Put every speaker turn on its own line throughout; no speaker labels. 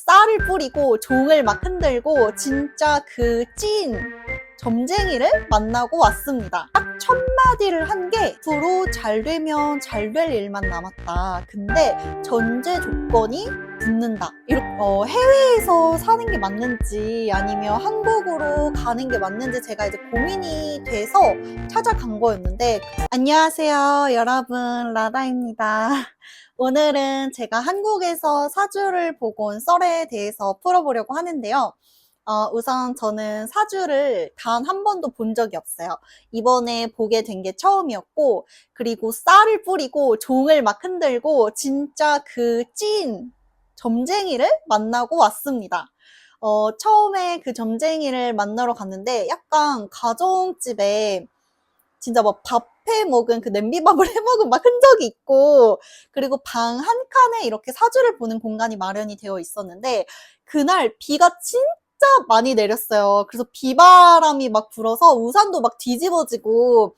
쌀을 뿌리고 종을 막 흔들고 진짜 그 찐 점쟁이를 만나고 왔습니다. 딱 첫 마디를 한 게 앞으로 잘 되면 잘 될 일만 남았다. 근데 전제 조건이 붙는다. 이렇게 해외에서 사는 게 맞는지 아니면 한국으로 가는 게 맞는지 제가 이제 고민이 돼서 찾아간 거였는데, 안녕하세요 여러분, 라다입니다. 오늘은 제가 한국에서 사주를 보고 온 썰에 대해서 풀어보려고 하는데요. 우선 저는 사주를 단 한 번도 본 적이 없어요. 이번에 보게 된 게 처음이었고, 그리고 쌀을 뿌리고 종을 막 흔들고 진짜 그 찐 점쟁이를 만나고 왔습니다. 처음에 그 점쟁이를 만나러 갔는데 약간 가정집에 진짜 막 밥 해 먹은, 그 냄비밥을 해 먹은 막 흔적이 있고, 그리고 방 한 칸에 이렇게 사주를 보는 공간이 마련이 되어 있었는데, 그날 비가 진짜 많이 내렸어요. 그래서 비바람이 막 불어서 우산도 막 뒤집어지고,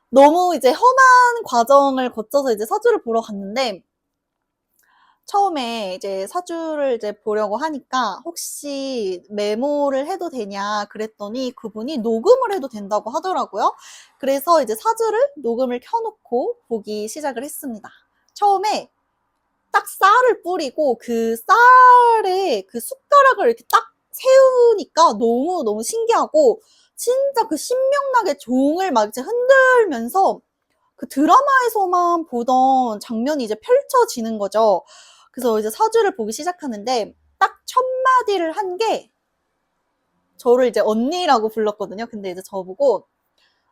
너무 이제 험한 과정을 거쳐서 이제 사주를 보러 갔는데, 처음에 이제 사주를 이제 보려고 하니까 혹시 메모를 해도 되냐 그랬더니 그분이 녹음을 해도 된다고 하더라고요. 그래서 이제 사주를 녹음을 켜놓고 보기 시작을 했습니다. 처음에 딱 쌀을 뿌리고 그 쌀에 그 숟가락을 이렇게 딱 세우니까 너무너무 신기하고, 진짜 그 신명나게 종을 막 이제 흔들면서 그 드라마에서만 보던 장면이 이제 펼쳐지는 거죠. 그래서 이제 사주를 보기 시작하는데 딱 첫 마디를 한 게, 저를 이제 언니라고 불렀거든요. 근데 이제 저보고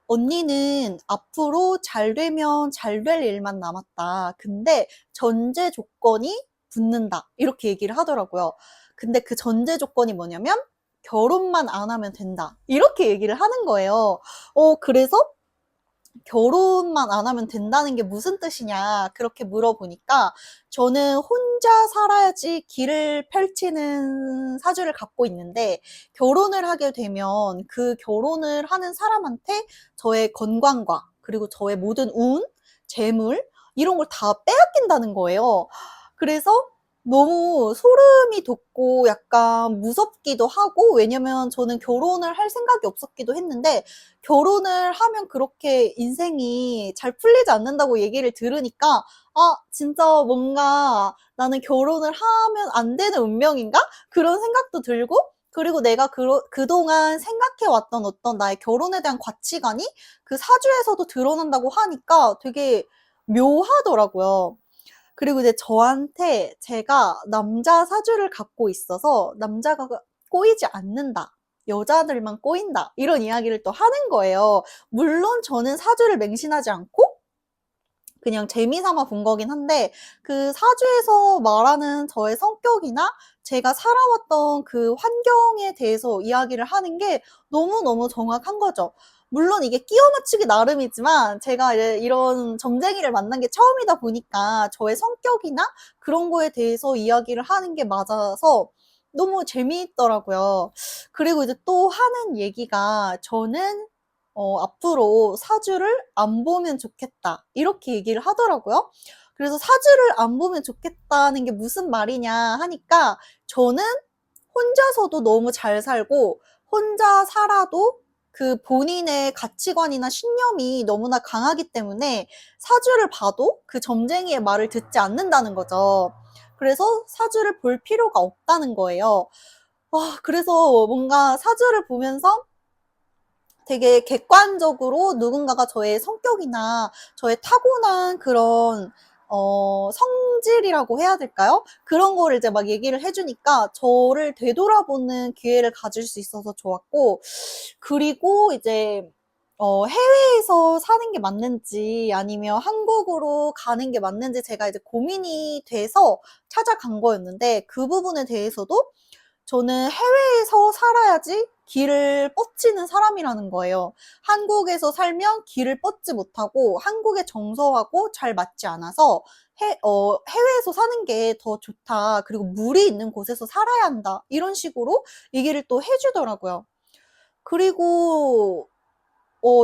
언니는 앞으로 잘 되면 잘 될 일만 남았다. 근데 전제 조건이 붙는다. 이렇게 얘기를 하더라고요. 근데 그 전제 조건이 뭐냐면 결혼만 안 하면 된다. 이렇게 얘기를 하는 거예요. 그래서 결혼만 안 하면 된다는 게 무슨 뜻이냐 그렇게 물어보니까, 저는 혼자 살아야지 길을 펼치는 사주를 갖고 있는데, 결혼을 하게 되면 그 결혼을 하는 사람한테 저의 건강과 그리고 저의 모든 운, 재물 이런 걸 다 빼앗긴다는 거예요. 그래서 너무 소름이 돋고 약간 무섭기도 하고, 왜냐면 저는 결혼을 할 생각이 없었기도 했는데 결혼을 하면 그렇게 인생이 잘 풀리지 않는다고 얘기를 들으니까, 진짜 뭔가 나는 결혼을 하면 안 되는 운명인가? 그런 생각도 들고, 그리고 내가 그동안 생각해왔던 어떤 나의 결혼에 대한 가치관이 그 사주에서도 드러난다고 하니까 되게 묘하더라고요. 그리고 이제 저한테 제가 남자 사주를 갖고 있어서 남자가 꼬이지 않는다, 여자들만 꼬인다, 이런 이야기를 또 하는 거예요. 물론 저는 사주를 맹신하지 않고 그냥 재미삼아 본 거긴 한데, 그 사주에서 말하는 저의 성격이나 제가 살아왔던 그 환경에 대해서 이야기를 하는 게 너무너무 정확한 거죠. 물론 이게 끼워 맞추기 나름이지만 제가 이런 점쟁이를 만난 게 처음이다 보니까 저의 성격이나 그런 거에 대해서 이야기를 하는 게 맞아서 너무 재미있더라고요. 그리고 이제 또 하는 얘기가, 저는 앞으로 사주를 안 보면 좋겠다, 이렇게 얘기를 하더라고요. 그래서 사주를 안 보면 좋겠다는 게 무슨 말이냐 하니까, 저는 혼자서도 너무 잘 살고 혼자 살아도 그 본인의 가치관이나 신념이 너무나 강하기 때문에 사주를 봐도 그 점쟁이의 말을 듣지 않는다는 거죠. 그래서 사주를 볼 필요가 없다는 거예요. 그래서 뭔가 사주를 보면서 되게 객관적으로 누군가가 저의 성격이나 저의 타고난 그런 성질이라고 해야 될까요? 그런 거를 이제 막 얘기를 해주니까 저를 되돌아보는 기회를 가질 수 있어서 좋았고, 그리고 이제 해외에서 사는 게 맞는지 아니면 한국으로 가는 게 맞는지 제가 이제 고민이 돼서 찾아간 거였는데, 그 부분에 대해서도 저는 해외에서 살아야지 길을 뻗치는 사람이라는 거예요. 한국에서 살면 길을 뻗지 못하고 한국의 정서하고 잘 맞지 않아서 해외에서 사는 게 더 좋다. 그리고 물이 있는 곳에서 살아야 한다. 이런 식으로 얘기를 또 해주더라고요. 그리고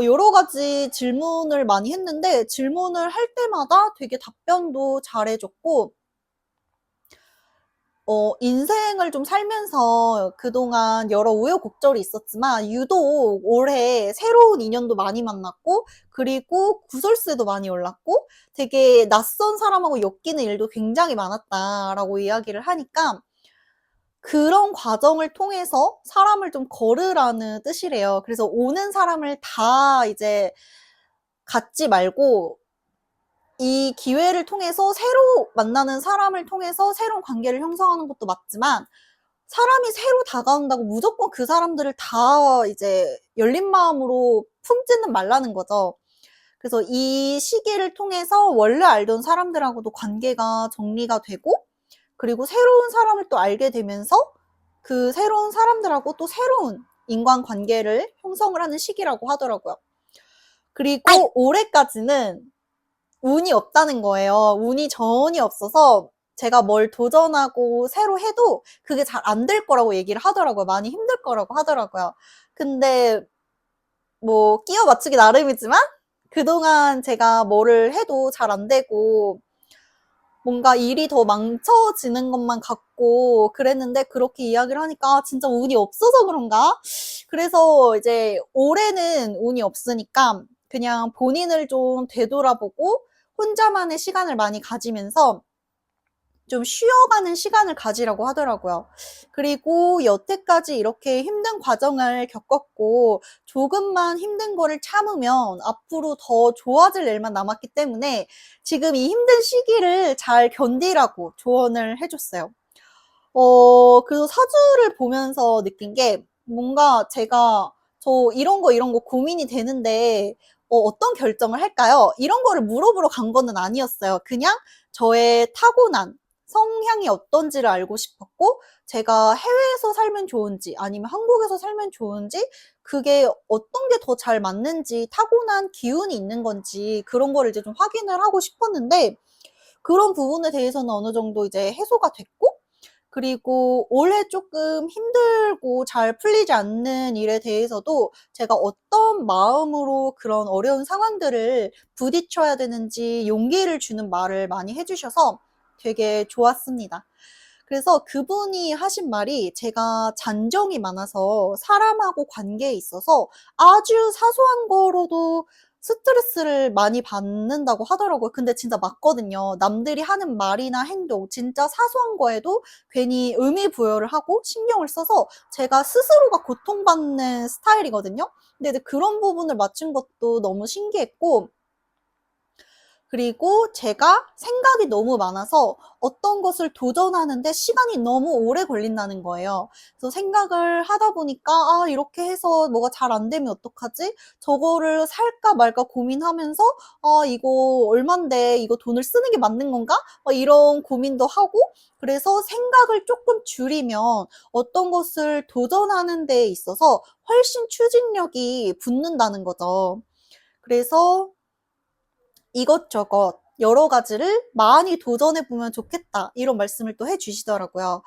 여러 가지 질문을 많이 했는데 질문을 할 때마다 되게 답변도 잘해줬고, 인생을 좀 살면서 그동안 여러 우여곡절이 있었지만 유독 올해 새로운 인연도 많이 만났고 그리고 구설수도 많이 올랐고 되게 낯선 사람하고 엮이는 일도 굉장히 많았다라고 이야기를 하니까 그런 과정을 통해서 사람을 좀 거르라는 뜻이래요. 그래서 오는 사람을 다 이제 갖지 말고 이 기회를 통해서 새로 만나는 사람을 통해서 새로운 관계를 형성하는 것도 맞지만 사람이 새로 다가온다고 무조건 그 사람들을 다 이제 열린 마음으로 품지는 말라는 거죠. 그래서 이 시기를 통해서 원래 알던 사람들하고도 관계가 정리가 되고 그리고 새로운 사람을 또 알게 되면서 그 새로운 사람들하고 또 새로운 인간관계를 형성을 하는 시기라고 하더라고요. 그리고 올해까지는 운이 없다는 거예요. 운이 전혀 없어서 제가 뭘 도전하고 새로 해도 그게 잘 안 될 거라고 얘기를 하더라고요. 많이 힘들 거라고 하더라고요. 근데 뭐 끼워 맞추기 나름이지만 그동안 제가 뭐를 해도 잘 안 되고 뭔가 일이 더 망쳐지는 것만 같고 그랬는데 그렇게 이야기를 하니까 진짜 운이 없어서 그런가? 그래서 이제 올해는 운이 없으니까 그냥 본인을 좀 되돌아보고 혼자만의 시간을 많이 가지면서 좀 쉬어가는 시간을 가지라고 하더라고요. 그리고 여태까지 이렇게 힘든 과정을 겪었고 조금만 힘든 거를 참으면 앞으로 더 좋아질 일만 남았기 때문에 지금 이 힘든 시기를 잘 견디라고 조언을 해줬어요. 그래서 사주를 보면서 느낀 게 뭔가 제가 저 이런 거 고민이 되는데 어떤 결정을 할까요? 이런 거를 물어보러 간 거는 아니었어요. 그냥 저의 타고난 성향이 어떤지를 알고 싶었고 제가 해외에서 살면 좋은지 아니면 한국에서 살면 좋은지 그게 어떤 게 더 잘 맞는지 타고난 기운이 있는 건지 그런 거를 이제 좀 확인을 하고 싶었는데 그런 부분에 대해서는 어느 정도 이제 해소가 됐고 그리고 올해 조금 힘들고 잘 풀리지 않는 일에 대해서도 제가 어떤 마음으로 그런 어려운 상황들을 부딪혀야 되는지 용기를 주는 말을 많이 해주셔서 되게 좋았습니다. 그래서 그분이 하신 말이 제가 잔정이 많아서 사람하고 관계에 있어서 아주 사소한 거로도 스트레스를 많이 받는다고 하더라고요. 근데 진짜 맞거든요. 남들이 하는 말이나 행동, 진짜 사소한 거에도 괜히 의미 부여를 하고 신경을 써서 제가 스스로가 고통받는 스타일이거든요. 근데 이제 그런 부분을 맞춘 것도 너무 신기했고, 그리고 제가 생각이 너무 많아서 어떤 것을 도전하는데 시간이 너무 오래 걸린다는 거예요. 그래서 생각을 하다 보니까 아, 이렇게 해서 뭐가 잘 안 되면 어떡하지? 저거를 살까 말까 고민하면서 아, 이거 얼만데 이거 돈을 쓰는 게 맞는 건가? 이런 고민도 하고 그래서 생각을 조금 줄이면 어떤 것을 도전하는 데 있어서 훨씬 추진력이 붙는다는 거죠. 그래서 이것저것 여러 가지를 많이 도전해 보면 좋겠다. 이런 말씀을 또 해주시더라고요.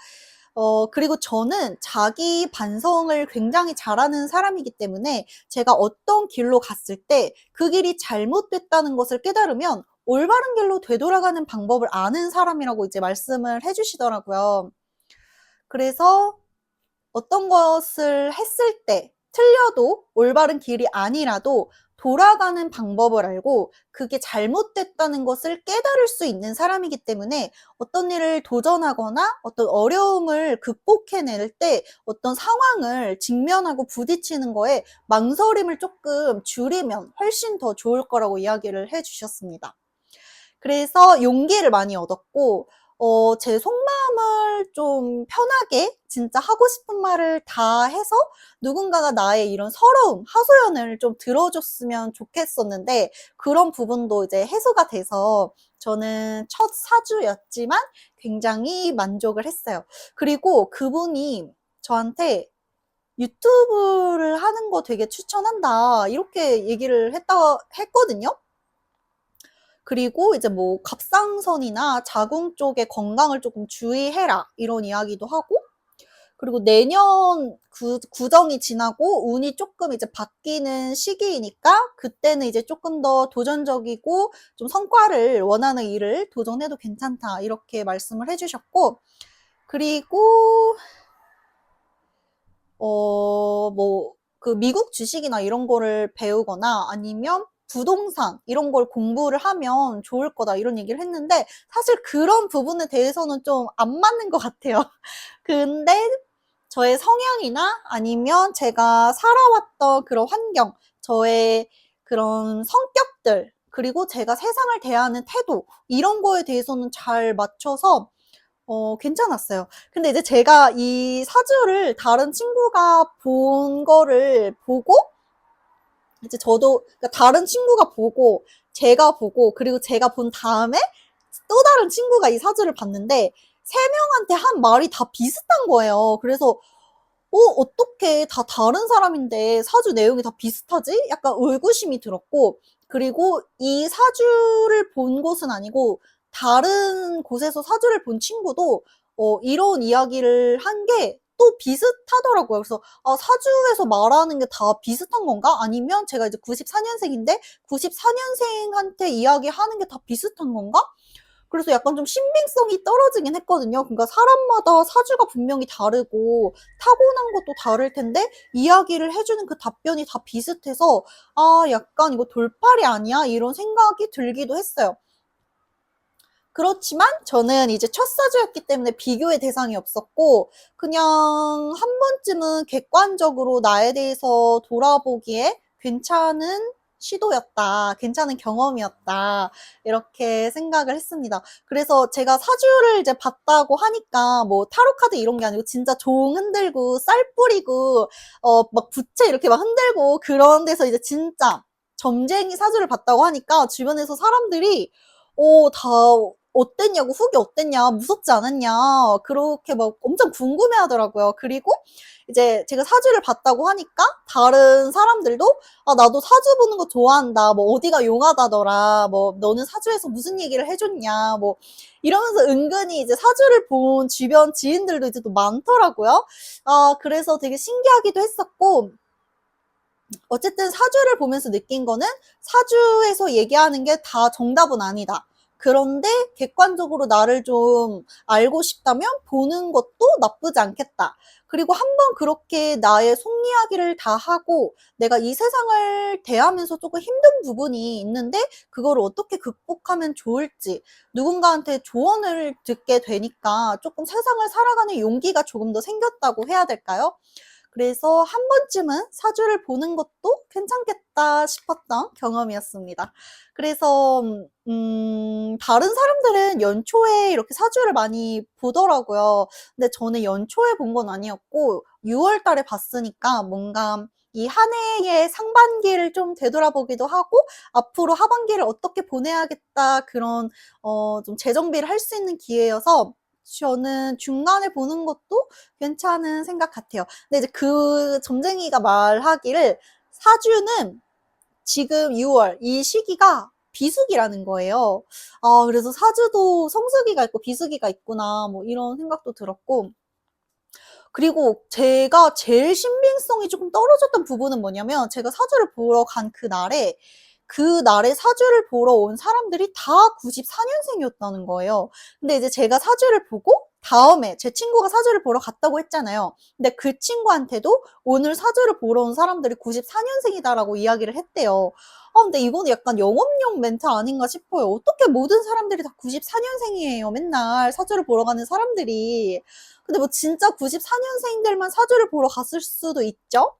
그리고 저는 자기 반성을 굉장히 잘하는 사람이기 때문에 제가 어떤 길로 갔을 때 그 길이 잘못됐다는 것을 깨달으면 올바른 길로 되돌아가는 방법을 아는 사람이라고 이제 말씀을 해주시더라고요. 그래서 어떤 것을 했을 때 틀려도 올바른 길이 아니라도 돌아가는 방법을 알고 그게 잘못됐다는 것을 깨달을 수 있는 사람이기 때문에 어떤 일을 도전하거나 어떤 어려움을 극복해낼 때 어떤 상황을 직면하고 부딪히는 거에 망설임을 조금 줄이면 훨씬 더 좋을 거라고 이야기를 해주셨습니다. 그래서 용기를 많이 얻었고 제 속마음을 좀 편하게 진짜 하고 싶은 말을 다 해서 누군가가 나의 이런 서러움, 하소연을 좀 들어줬으면 좋겠었는데 그런 부분도 이제 해소가 돼서 저는 첫 사주였지만 굉장히 만족을 했어요. 그리고 그분이 저한테 유튜브를 하는 거 되게 추천한다 이렇게 얘기를 했거든요. 그리고 이제 뭐 갑상선이나 자궁 쪽의 건강을 조금 주의해라 이런 이야기도 하고 그리고 내년 구정이 지나고 운이 조금 이제 바뀌는 시기이니까 그때는 이제 조금 더 도전적이고 좀 성과를 원하는 일을 도전해도 괜찮다 이렇게 말씀을 해주셨고 그리고 그 미국 주식이나 이런 거를 배우거나 아니면 부동산 이런 걸 공부를 하면 좋을 거다 이런 얘기를 했는데 사실 그런 부분에 대해서는 좀 안 맞는 것 같아요. 근데 저의 성향이나 아니면 제가 살아왔던 그런 환경, 저의 그런 성격들, 그리고 제가 세상을 대하는 태도, 이런 거에 대해서는 잘 맞춰서 괜찮았어요. 근데 이제 제가 이 사주를 다른 친구가 본 거를 보고, 이제 저도, 그러니까 다른 친구가 보고, 제가 보고, 그리고 제가 본 다음에 또 다른 친구가 이 사주를 봤는데, 세 명한테 한 말이 다 비슷한 거예요. 그래서, 어떻게 다 다른 사람인데 사주 내용이 다 비슷하지? 약간 의구심이 들었고, 그리고 이 사주를 본 곳은 아니고, 다른 곳에서 사주를 본 친구도, 이런 이야기를 한 게 또 비슷하더라고요. 그래서, 아, 사주에서 말하는 게 다 비슷한 건가? 아니면 제가 이제 94년생인데, 94년생한테 이야기하는 게 다 비슷한 건가? 그래서 약간 좀 신빙성이 떨어지긴 했거든요. 그러니까 사람마다 사주가 분명히 다르고 타고난 것도 다를 텐데 이야기를 해주는 그 답변이 다 비슷해서 아, 약간 이거 돌팔이 아니야? 이런 생각이 들기도 했어요. 그렇지만 저는 이제 첫 사주였기 때문에 비교의 대상이 없었고 그냥 한 번쯤은 객관적으로 나에 대해서 돌아보기에 괜찮은 시도였다. 괜찮은 경험이었다. 이렇게 생각을 했습니다. 그래서 제가 사주를 이제 봤다고 하니까 뭐 타로 카드 이런 게 아니고 진짜 종 흔들고 쌀 뿌리고 막 부채 이렇게 막 흔들고 그런 데서 이제 진짜 점쟁이 사주를 봤다고 하니까 주변에서 사람들이 다 어땠냐고, 후기 어땠냐, 무섭지 않았냐, 그렇게 막 엄청 궁금해 하더라고요. 그리고 이제 제가 사주를 봤다고 하니까 다른 사람들도 아, 나도 사주 보는 거 좋아한다. 뭐 어디가 용하다더라. 뭐 너는 사주에서 무슨 얘기를 해줬냐. 뭐 이러면서 은근히 이제 사주를 본 주변 지인들도 이제 또 많더라고요. 아, 그래서 되게 신기하기도 했었고, 어쨌든 사주를 보면서 느낀 거는 사주에서 얘기하는 게 다 정답은 아니다. 그런데 객관적으로 나를 좀 알고 싶다면 보는 것도 나쁘지 않겠다. 그리고 한번 그렇게 나의 속 이야기를 다 하고 내가 이 세상을 대하면서 조금 힘든 부분이 있는데 그거를 어떻게 극복하면 좋을지 누군가한테 조언을 듣게 되니까 조금 세상을 살아가는 용기가 조금 더 생겼다고 해야 될까요? 그래서 한 번쯤은 사주를 보는 것도 괜찮겠다 싶었던 경험이었습니다. 그래서 다른 사람들은 연초에 이렇게 사주를 많이 보더라고요. 근데 저는 연초에 본 건 아니었고 6월 달에 봤으니까 뭔가 이 한 해의 상반기를 좀 되돌아보기도 하고 앞으로 하반기를 어떻게 보내야겠다 그런 좀 재정비를 할 수 있는 기회여서 저는 중간에 보는 것도 괜찮은 생각 같아요. 근데 이제 그 점쟁이가 말하기를 사주는 지금 6월 이 시기가 비수기라는 거예요. 아, 그래서 사주도 성수기가 있고 비수기가 있구나 뭐 이런 생각도 들었고 그리고 제가 제일 신빙성이 조금 떨어졌던 부분은 뭐냐면 제가 사주를 보러 간 그날에 사주를 보러 온 사람들이 다 94년생이었다는 거예요. 근데 이제 제가 사주를 보고 다음에 제 친구가 사주를 보러 갔다고 했잖아요. 근데 그 친구한테도 오늘 사주를 보러 온 사람들이 94년생이다라고 이야기를 했대요. 아, 근데 이거는 약간 영업용 멘트 아닌가 싶어요. 어떻게 모든 사람들이 다 94년생이에요. 맨날 사주를 보러 가는 사람들이. 근데 뭐 진짜 94년생들만 사주를 보러 갔을 수도 있죠?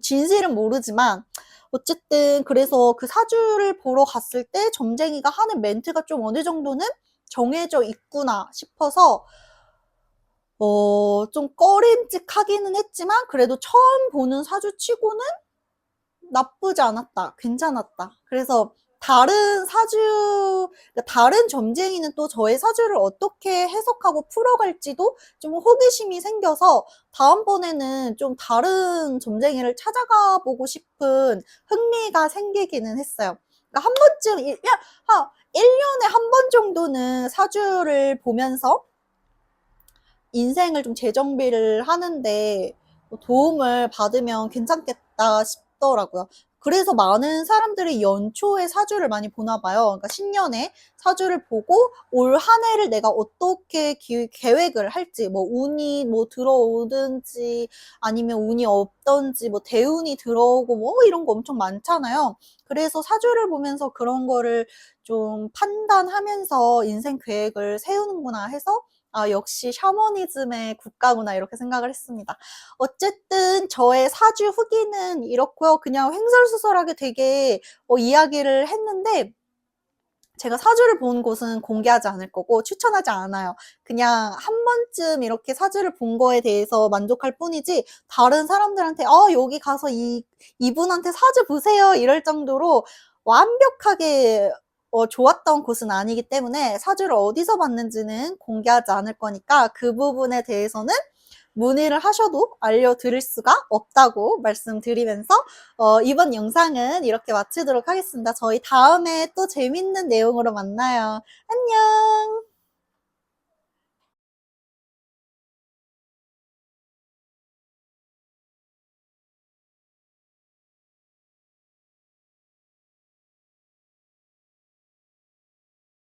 진실은 모르지만 어쨌든 그래서 그 사주를 보러 갔을 때 점쟁이가 하는 멘트가 좀 어느 정도는 정해져 있구나 싶어서 좀 꺼림칙하기는 했지만 그래도 처음 보는 사주치고는 나쁘지 않았다. 괜찮았다. 그래서 다른 그러니까 다른 점쟁이는 또 저의 사주를 어떻게 해석하고 풀어갈지도 좀 호기심이 생겨서 다음번에는 좀 다른 점쟁이를 찾아가 보고 싶은 흥미가 생기기는 했어요. 그러니까 한 번쯤, 1년에 한 번 정도는 사주를 보면서 인생을 좀 재정비를 하는데 도움을 받으면 괜찮겠다 싶더라고요. 그래서 많은 사람들이 연초에 사주를 많이 보나 봐요. 그러니까 신년에 사주를 보고 올 한 해를 내가 어떻게 계획을 할지, 뭐 운이 뭐 들어오든지 아니면 운이 없던지, 뭐 대운이 들어오고 뭐 이런 거 엄청 많잖아요. 그래서 사주를 보면서 그런 거를 좀 판단하면서 인생 계획을 세우는구나 해서 아, 역시 샤머니즘의 국가구나 이렇게 생각을 했습니다. 어쨌든 저의 사주 후기는 이렇고요. 그냥 횡설수설하게 되게 이야기를 했는데 제가 사주를 본 곳은 공개하지 않을 거고 추천하지 않아요. 그냥 한 번쯤 이렇게 사주를 본 거에 대해서 만족할 뿐이지 다른 사람들한테 여기 가서 이분한테 사주 보세요 이럴 정도로 완벽하게 좋았던 곳은 아니기 때문에 사주를 어디서 봤는지는 공개하지 않을 거니까 그 부분에 대해서는 문의를 하셔도 알려드릴 수가 없다고 말씀드리면서 이번 영상은 이렇게 마치도록 하겠습니다. 저희 다음에 또 재밌는 내용으로 만나요. 안녕!